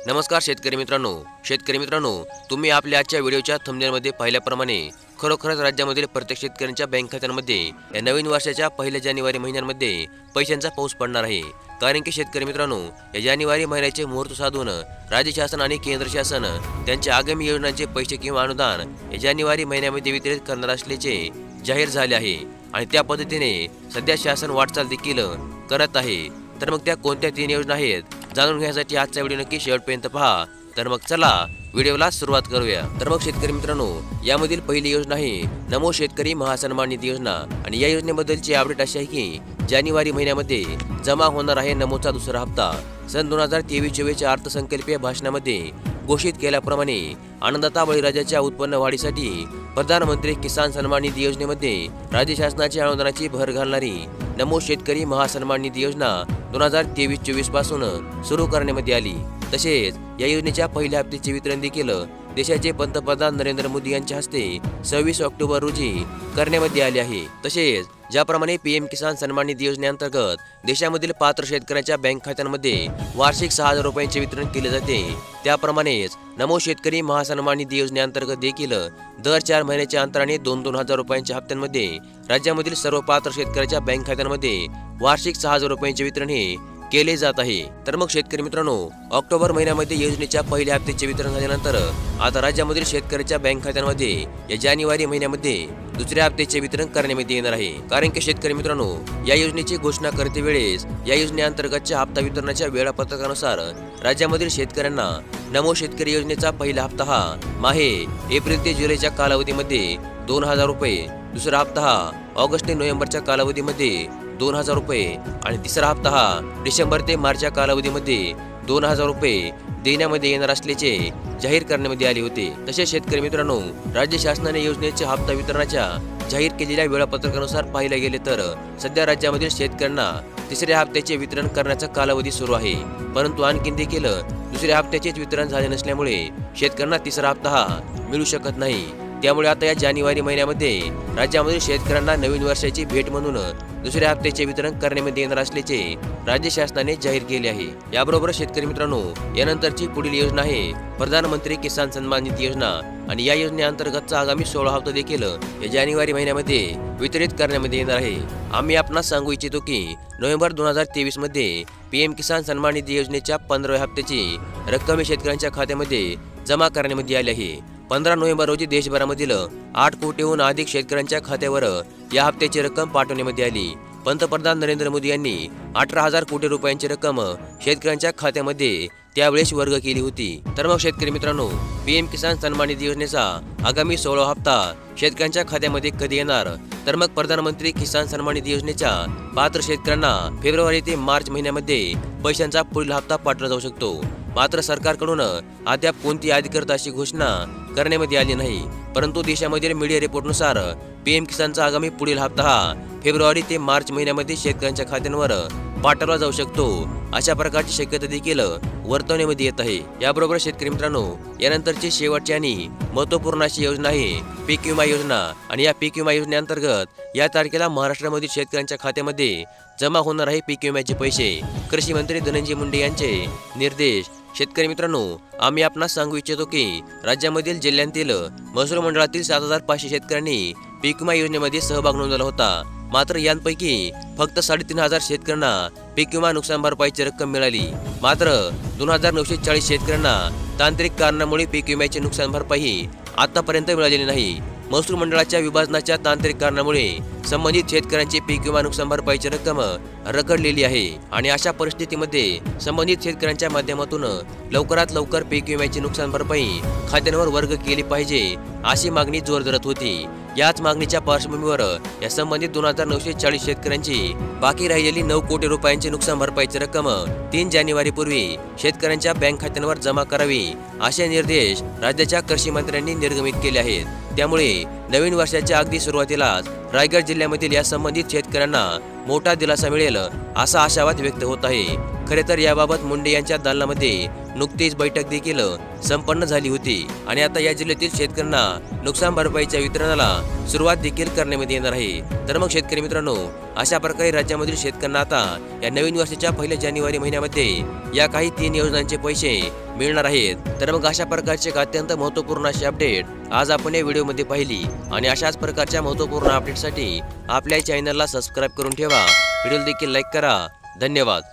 नमस्कार शेतकरी मित्रांनो, तुम्ही आपल्या आजच्या व्हिडिओच्या थंबनेलमध्ये पाहिल्याप्रमाणे खरोखरच राज्यामधील प्रत्येक शेतकऱ्यांच्या बँक खात्यांमध्ये या नवीन वर्षाच्या पहिल्या जानेवारी महिन्यांमध्ये पैशांचा पाऊस पडणार आहे। कारण की शेतकरी मित्रांनो, या जानेवारी महिन्याचे मुहूर्त साधून राज्य शासन आणि केंद्र शासन त्यांच्या आगामी योजनांचे पैसे किंवा अनुदान या जानेवारी महिन्यामध्ये वितरित करणार असल्याचे जाहीर झाले आहे आणि त्या पद्धतीने सध्या शासन वाटचाल देखील करत आहे। तर मग त्या कोणत्या 3 योजना आहेत जाणून घेण्यासाठी आजचा व्हिडिओ नक्की शेवटपर्यंत पहा। तर मग चला व्हिडिओला सुरुवात करूया। तर मग शेतकरी मित्रांनो, यामधील पहिली योजना आहे नमो शेतकरी महासन्मान निधी योजना आणि या योजनेबद्दलची अपडेट अशी आहे की जानेवारी महिन्यामध्ये जमा होणार आहे नमोचा दुसरा हप्ता। सन 2023-24च्या अर्थसंकल्पीय भाषणामध्ये घोषित केल्याप्रमाणे अन्नदाता बळीराजाच्या उत्पन्न वाढीसाठी प्रधानमंत्री किसान सन्मान निधी योजनेमध्ये राज्य शासनाची अनुदानाची भर घालणारी नमो शेतकरी महासन्मान निधी योजना 2023-24 पासून सुरू करण्यात आली। तसेच या योजनेच्या पहिल्या हप्त्याचे वितरण देखील देशाचे पंतप्रधान नरेंद्र मोदी यांच्या हस्ते 26 ऑक्टोबर रोजी करण्यात आले आहे। तसेच ज्याप्रमाणे पीएम किसान सन्मान निधी योजनेअंतर्गत देशामधील पात्र शेतकऱ्यांच्या बँक खात्यांमध्ये वार्षिक 6,000 रुपयांचे वितरण केले जाते, त्याप्रमाणेच नमो शेतकरी महासन्मान निधी योजनेअंतर्गत देखील दर 4 महिन्याच्या अंतराने 2,000 रुपयांच्या हप्त्यांमध्ये राज्यामधील सर्व पात्र शेतकऱ्यांच्या बँक खात्यांमध्ये वार्षिक 6,000 रुपयांचे वितरण हे केले जात आहे। तर मग शेतकरी मित्रांनो, ऑक्टोबर महिन्यामध्ये योजनेच्या पहिल्या हप्त्याचे वितरण झाल्यानंतर आता राज्यामधील शेतकऱ्यांच्या बँक खात्यांमध्ये या जानेवारी महिन्यामध्ये दुसऱ्या हप्त्याचे वितरण करण्यात येणार आहे। कारण की शेतकरी मित्रांनो, या योजनेची घोषणा करते वेळेस या योजनेअंतर्गतच्या हप्ता वितरणाच्या वेळापत्रकानुसार राज्यामधील शेतकऱ्यांना नमो शेतकरी योजनेचा पहिला हप्ता हा माहे एप्रिल ते जुलैच्या कालावधीमध्ये 2,000 रुपये, दुसरा हप्ता हा ऑगस्ट ते नोव्हेंबरच्या कालावधीमध्ये 2,000 रुपये आणि तिसरा हप्ता हा डिसेंबर ते मार्चच्या कालावधीमध्ये 2,000 रुपये देण्यामध्ये येणार असल्याचे जाहीर करण्यात आले होते। तसेच शेतकरी मित्रांनो, राज्य शासनाने योजनेच्या हप्ता वितरणाच्या जाहीर केलेल्या वेळापत्रकानुसार पाहिले गेले तर सध्या राज्यामधील शेतकऱ्यांना तिसऱ्या हप्त्याचे वितरण करण्याचा कालावधी सुरू आहे, परंतु आणखीन देखील दुसऱ्या हप्त्याचेच वितरण झाले नसल्यामुळे शेतकऱ्यांना तिसरा हप्ता हा मिळू शकत नाही। त्यामुळे आता या जानेवारी महिन्यामध्ये राज्यामधील शेतकऱ्यांना नवीन वर्षाची भेट म्हणून दुसऱ्या हप्त्याचे वितरण करण्यात येणार असल्याचे राज्य शासनाने जाहीर केले आहे। याबरोबर शेतकरी मित्रांनो, यानंतरची पुढील योजना आहे प्रधानमंत्री किसान सन्मान निधी योजना आणि या योजनेअंतर्गतचा आगामी 16 हप्ता देखील या जानेवारी महिन्यामध्ये वितरित करण्यात येणार आहे। आम्ही आपणास सांगू इच्छितो की नोव्हेंबर 2023 मध्ये पीएम किसान सन्मान निधी योजनेच्या 15व्या हप्त्याची रक्कम शेतकऱ्यांच्या खात्यामध्ये जमा करण्यात आली आहे। 15 नोव्हेंबर रोजी देशभरामधील 8 कोटीहून अधिक शेतकऱ्यांच्या खात्यावर या हप्त्याची रक्कम पाठवण्यात आली। पंतप्रधान नरेंद्र मोदी यांनी 18,000 कोटी रुपयांची रक्कम शेतकऱ्यांच्या खात्यामध्ये त्यावेळेस वर्ग केली होती। तर मग शेतकरी मित्रांनो, पीएम किसान सन्मान निधी योजनेचा आगामी 16 हप्ता शेतकऱ्यांच्या खात्यामध्ये कधी येणार? तर मग प्रधानमंत्री किसान सन्मान निधी योजनेच्या पात्र शेतकऱ्यांना फेब्रुवारी ते मार्च महिन्यामध्ये पैशांचा पुढील हप्ता पाठवला जाऊ शकतो। मात्र सरकारकडून अद्याप कोणती अधिकृत अशी घोषणा करण्यात आली नाही, परंतु देशामधील मीडिया रिपोर्टनुसार पीएम किसानचा आगामी पुढील हप्ता हा फेब्रुवारी ते मार्च महिन्यामध्ये शेतकऱ्यांच्या खात्यांवर पाठवला जाऊ शकतो, अशा प्रकारची शक्यता देखील वर्तवण्यात येत आहे। याबरोबर शेतकरी मित्रांनो, यानंतरची शेवटची आणि महत्त्वपूर्ण अशी योजना आहे पीक विमा योजना आणि या पीक विमा योजनेअंतर्गत या तारखेला महाराष्ट्रामधील शेतकऱ्यांच्या खात्यामध्ये जमा होणार आहे पीक विम्याचे पैसे। कृषी मंत्री धनंजय मुंडे यांचे निर्देश। शेतकरी मित्रांनो, आम्ही आपणास सांगू इच्छितो की राज्यामधील जिल्ह्यांतील महसूल मंडळातील 7,500 शेतकऱ्यांनी पीक विमा योजनेमध्ये सहभाग नोंदवला होता। मात्र यांपैकी फक्त 3,500 शेतकऱ्यांना पीक विमा नुकसान भरपाईची रक्कम मिळाली। मात्र 2,940 शेतकऱ्यांना तांत्रिक कारणामुळे पीक विम्याची नुकसान भरपाई आतापर्यंत मिळालेली नाही। महसूल मंडळाच्या विभाजनाच्या तांत्रिक कारणामुळे संबंधित शेतकऱ्यांची पीक विमा नुकसान भरपाईची रक्कम रखडलेली आहे आणि अशा परिस्थितीमध्ये संबंधित शेतकऱ्यांच्या माध्यमातून लवकरात लवकर पीक विम्याची नुकसान भरपाई खात्यांवर वर्ग केली पाहिजे अशी मागणी जोर धरत होती। याच मागणीच्या पार्श्वभूमीवर या संबंधित 2,940 शेतकऱ्यांची बाकी राहिलेली 9 कोटी रुपयांची नुकसान भरपाईची रक्कम 3 जानेवारी पूर्वी शेतकऱ्यांच्या बँक खात्यांवर जमा करावी असे निर्देश राज्याच्या कृषी मंत्र्यांनी निर्गमित केले आहेत। त्यामुळे नवीन वर्षाच्या अगदी सुरुवातीलाच रायगड जिल्ह्यामधील या संबंधित शेतकऱ्यांना मोठा दिलासा मिळेल असा आशावाद व्यक्त होत आहे। खरे तर याबाबत मुंडे यांच्या दालनामध्ये नुकतीच बैठक देखील संपन्न झाली होती आणि आता या जिल्ह्यातील शेतकऱ्यांना नुकसान भरपाईच्या वितरणाला सुरुवात देखील करण्यात येणार आहे। तर मग शेतकरी मित्रांनो, अशा प्रकारे राज्यामधील शेतकऱ्यांना आता या नवीन वर्षाच्या 1 जानेवारी महिन्यामध्ये या काही 3 योजनांचे पैसे मिळणार आहेत। तर मग अशा प्रकारचे अत्यंत महत्त्वपूर्ण अशी अपडेट आज आपण या व्हिडिओमध्ये पाहिली आणि अशाच प्रकारच्या महत्त्वपूर्ण अपडेटसाठी आपल्या चॅनलला सबस्क्राईब करून ठेवा। व्हिडिओला देखील लाईक करा। धन्यवाद।